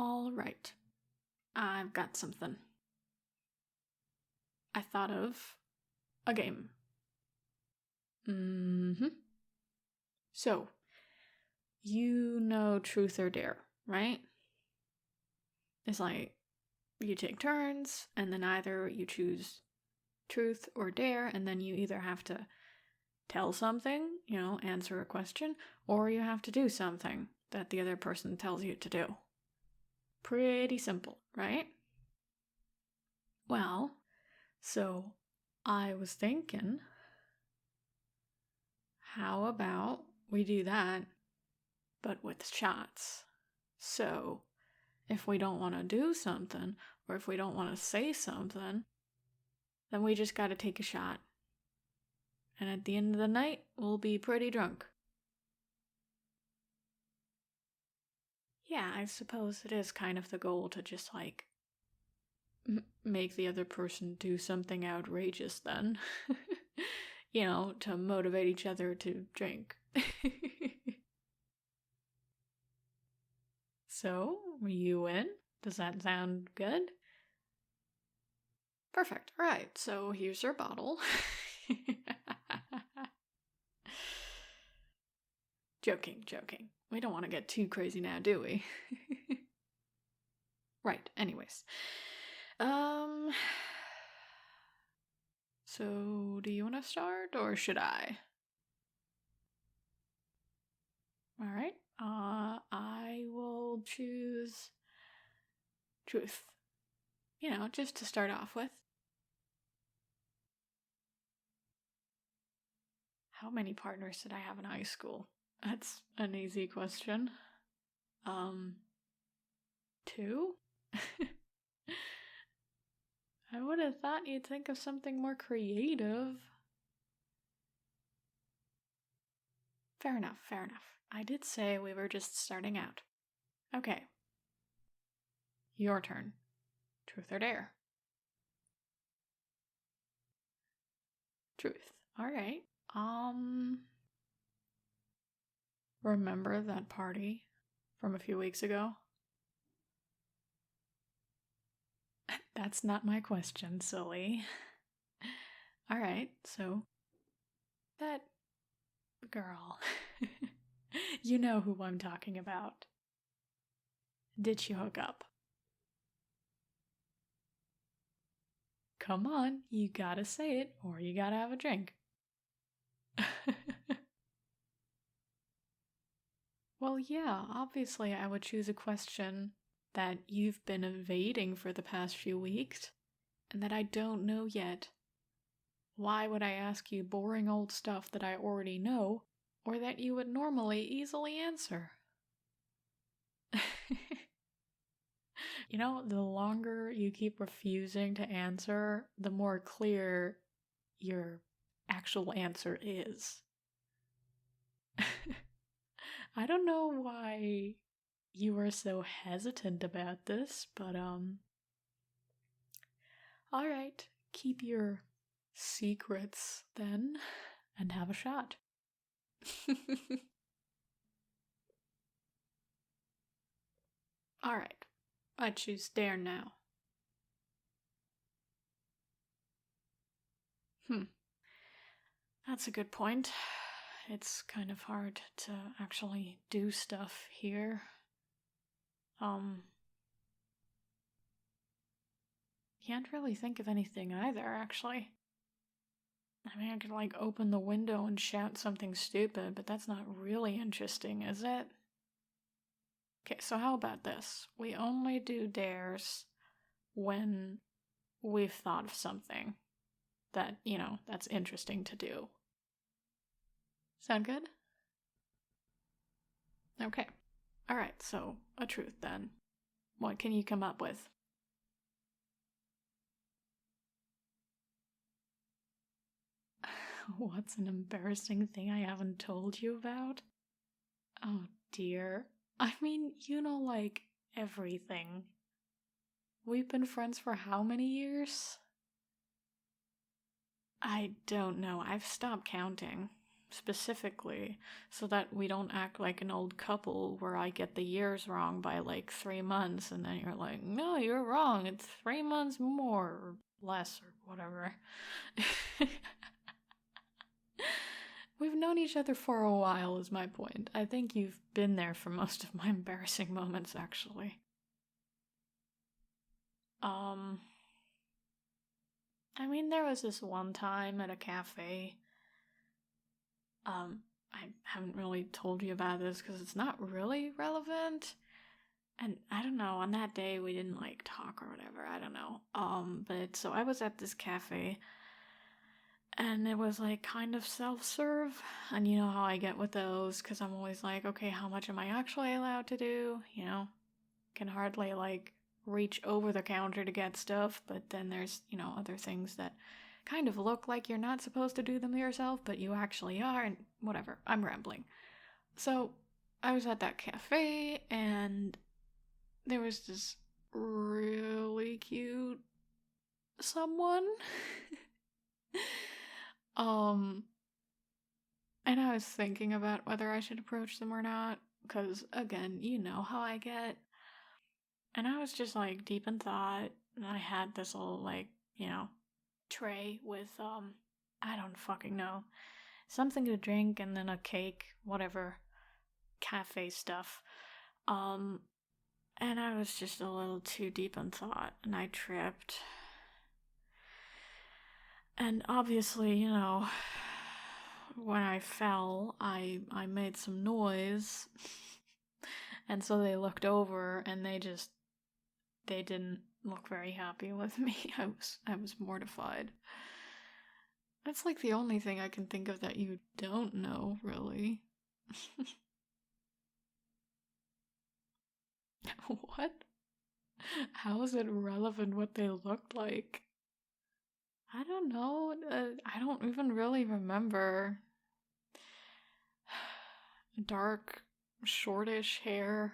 All right. I've got something. I thought of a game. So, you know Truth or Dare, right? It's like you take turns, and then either you choose Truth or Dare, and then you either have to tell something, answer a question, or you have to do something that the other person tells you to do. Pretty simple, right? Well, so I was thinking, how about we do that, but with shots? So, if we don't want to do something, or if we don't want to say something, then we just gotta take a shot. And at the end of the night, we'll be pretty drunk. Yeah, I suppose it is kind of the goal to just, make the other person do something outrageous then. To motivate each other to drink. So, you in? Does that sound good? Perfect. All right, so here's your bottle. Joking. We don't want to get too crazy now, do we? Right, anyways. So, do you want to start, or should I? Alright, I will choose Truth. Just to start off with. How many partners did I have in high school? That's an easy question. 2? I would have thought you'd think of something more creative. Fair enough. I did say we were just starting out. Okay. Your turn. Truth or Dare? Truth. Alright. Remember that party from a few weeks ago? That's not my question, silly. Alright, so that girl. You know who I'm talking about. Did you hook up? Come on, you gotta say it, or you gotta have a drink. Well, yeah, obviously I would choose a question that you've been evading for the past few weeks, and that I don't know yet. Why would I ask you boring old stuff that I already know, or that you would normally easily answer? The longer you keep refusing to answer, the more clear your actual answer is. I don't know why you are so hesitant about this, but alright, keep your secrets then, and have a shot. Alright, I choose Dare now. That's a good point. It's kind of hard to actually do stuff here. Can't really think of anything either, actually. I mean, I could, open the window and shout something stupid, but that's not really interesting, is it? Okay, so how about this? We only do dares when we've thought of something that, that's interesting to do. Sound good? Okay. Alright, so a truth then. What can you come up with? What's an embarrassing thing I haven't told you about? Oh dear. I mean, everything. We've been friends for how many years? I don't know. I've stopped counting. specifically so that we don't act like an old couple where I get the years wrong by like 3 months and then you're like, no, you're wrong, it's 3 months more or less or whatever. We've known each other for a while is my point. I think you've been there for most of my embarrassing moments, actually. I mean, there was this one time at a cafe. I haven't really told you about this because it's not really relevant. And I don't know, on that day we didn't like talk or whatever, I don't know. But so I was at this cafe and it was like kind of self-serve. And you know how I get with those because I'm always like, okay, how much am I actually allowed to do? You know, can hardly like reach over the counter to get stuff, but then there's, you know, other things that kind of look like you're not supposed to do them yourself, but you actually are, and whatever, I'm rambling. So I was at that cafe and there was this really cute someone. And I was thinking about whether I should approach them or not, because again, you know how I get. And I was just like deep in thought, and I had this little like, you know, tray with I don't fucking know, something to drink and then a cake, whatever, cafe stuff. And I was just a little too deep in thought and I tripped. And obviously, you know, when I fell, I made some noise. And so they looked over and they didn't look very happy with me. I was mortified. That's like the only thing I can think of that you don't know, really. What? How is it relevant what they looked like? I don't know. I don't even really remember. Dark, shortish hair.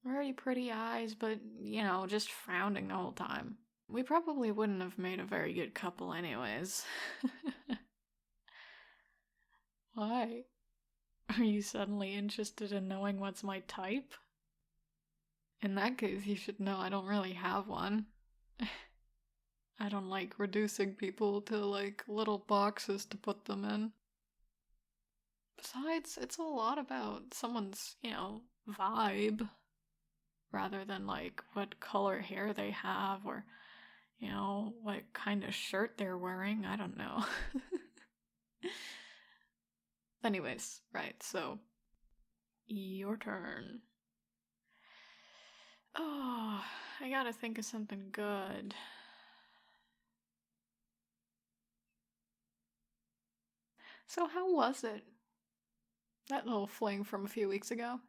Very pretty eyes, but, you know, just frowning the whole time. We probably wouldn't have made a very good couple anyways. Why? Are you suddenly interested in knowing what's my type? In that case, you should know I don't really have one. I don't like reducing people to, like, little boxes to put them in. Besides, it's a lot about someone's, you know, vibe, rather than, like, what color hair they have, or, you know, what kind of shirt they're wearing, I don't know. Anyways, right, so, your turn. Oh, I gotta think of something good. So how was it? That little fling from a few weeks ago?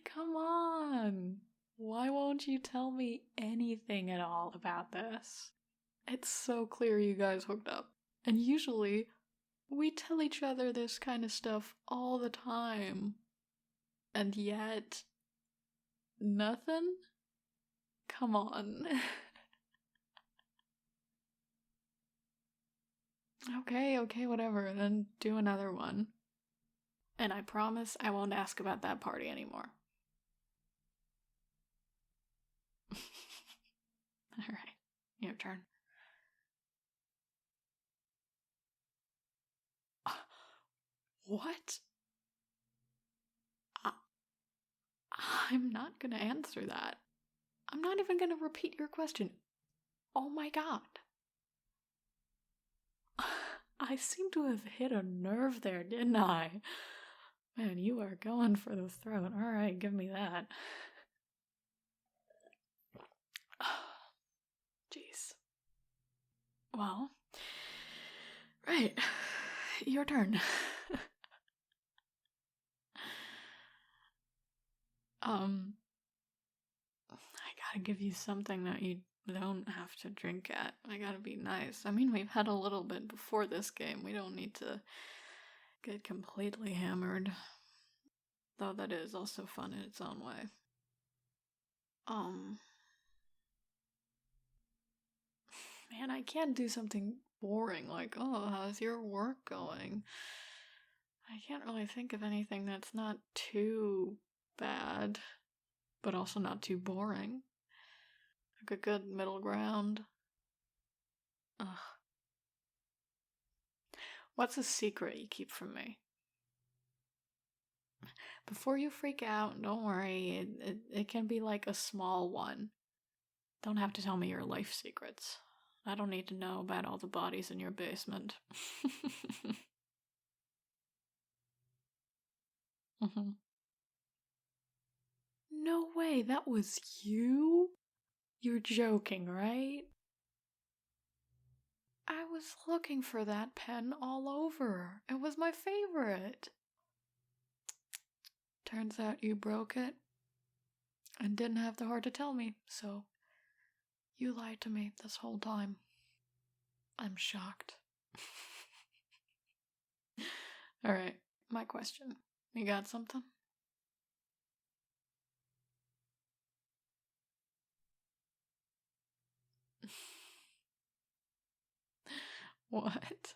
Come on! Why won't you tell me anything at all about this? It's so clear you guys hooked up. And usually, we tell each other this kind of stuff all the time. And yet, nothing? Come on. Okay, whatever. Then do another one. And I promise I won't ask about that party anymore. Alright, your turn. What? I'm not gonna answer that. I'm not even gonna repeat your question. Oh my god. I seem to have hit a nerve there, didn't I? Man, you are going for the throat. Alright, give me that. Jeez. Well, right. Your turn. I gotta give you something that you don't have to drink at. I gotta be nice. I mean, we've had a little bit before this game. We don't need to get completely hammered. Though that is also fun in its own way. Man, I can't do something boring like, oh, how's your work going? I can't really think of anything that's not too bad, but also not too boring. Like a good middle ground. Ugh. What's a secret you keep from me? Before you freak out, don't worry, it can be like a small one. Don't have to tell me your life secrets. I don't need to know about all the bodies in your basement. Mm-hmm. No way, that was you? You're joking, right? I was looking for that pen all over. It was my favorite. Turns out you broke it and didn't have the heart to tell me, so you lied to me this whole time. I'm shocked. Alright, my question. You got something? What?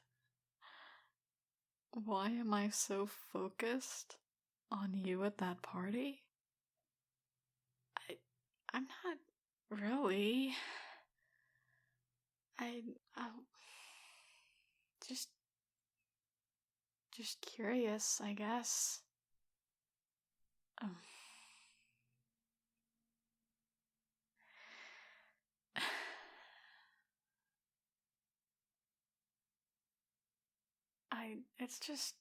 Why am I so focused on you at that party? I'm not really. I'm just curious, I guess. Um, it's just,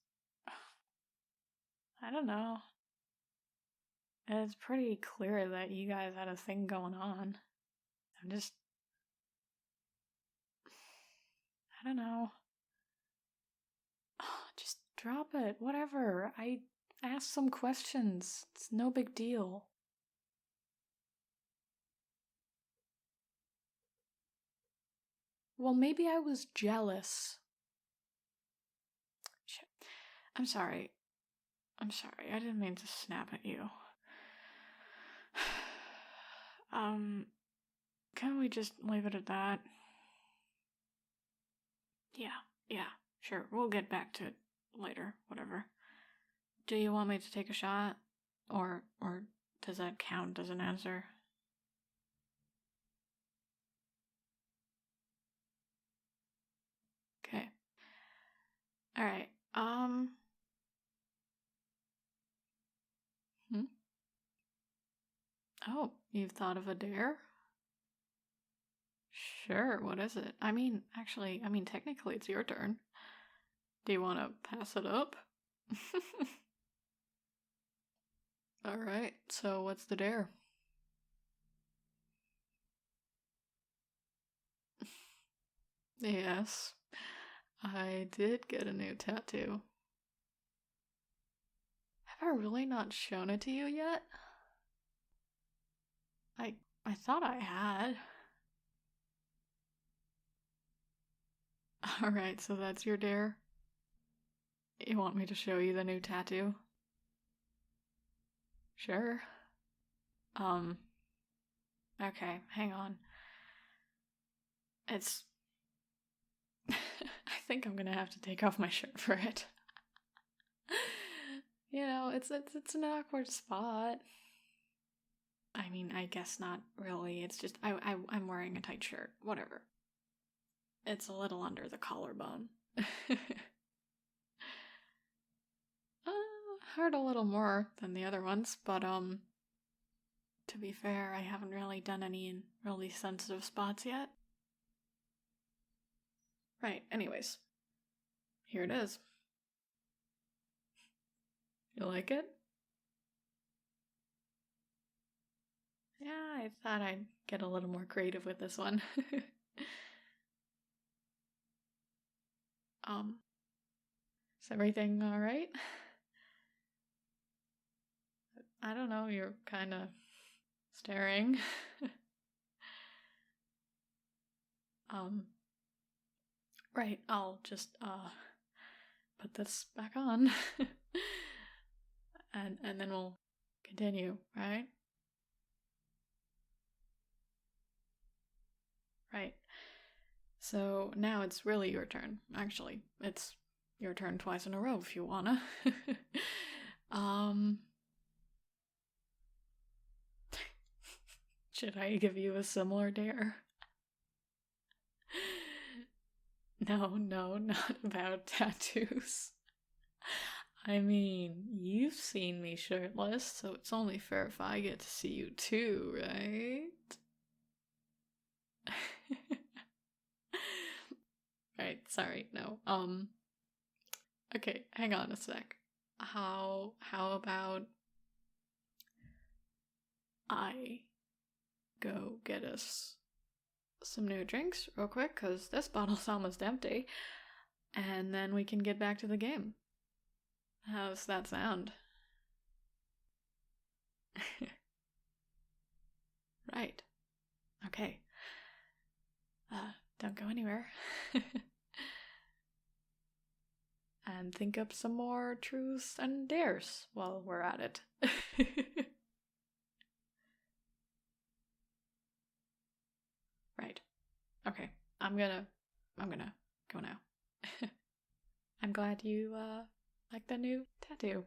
I don't know. It's pretty clear that you guys had a thing going on. I'm just, I don't know. Just drop it, whatever. I asked some questions. It's no big deal. Well, maybe I was jealous. Shit. I'm sorry. I didn't mean to snap at you. Can we just leave it at that? Yeah, sure. We'll get back to it later, whatever. Do you want me to take a shot? Or does that count as an answer? Okay. Alright, Oh, you've thought of a dare? Sure, what is it? Technically it's your turn. Do you want to pass it up? Alright, so what's the dare? Yes, I did get a new tattoo. Have I really not shown it to you yet? I thought I had. Alright, so that's your dare? You want me to show you the new tattoo? Sure. Okay, hang on. It's... I think I'm gonna have to take off my shirt for it. You know, it's an awkward spot. I mean, I guess not really. It's just I'm wearing a tight shirt. Whatever. It's a little under the collarbone. Hurt a little more than the other ones, but to be fair, I haven't really done any in really sensitive spots yet. Right, anyways. Here it is. You like it? Yeah, I thought I'd get a little more creative with this one. Is everything alright? I don't know, you're kind of staring. Right, I'll just, put this back on. and then we'll continue, right? Right. So now it's really your turn. Actually, it's your turn twice in a row if you wanna. Should I give you a similar dare? No, not about tattoos. I mean, you've seen me shirtless, so it's only fair if I get to see you too, right? Right, sorry, no. Okay, hang on a sec. How about I go get us some new drinks real quick, because this bottle's almost empty, and then we can get back to the game. How's that sound? Right. Okay. Don't go anywhere. And think up some more truths and dares while we're at it. Right. Okay. I'm gonna go now. I'm glad you like the new tattoo.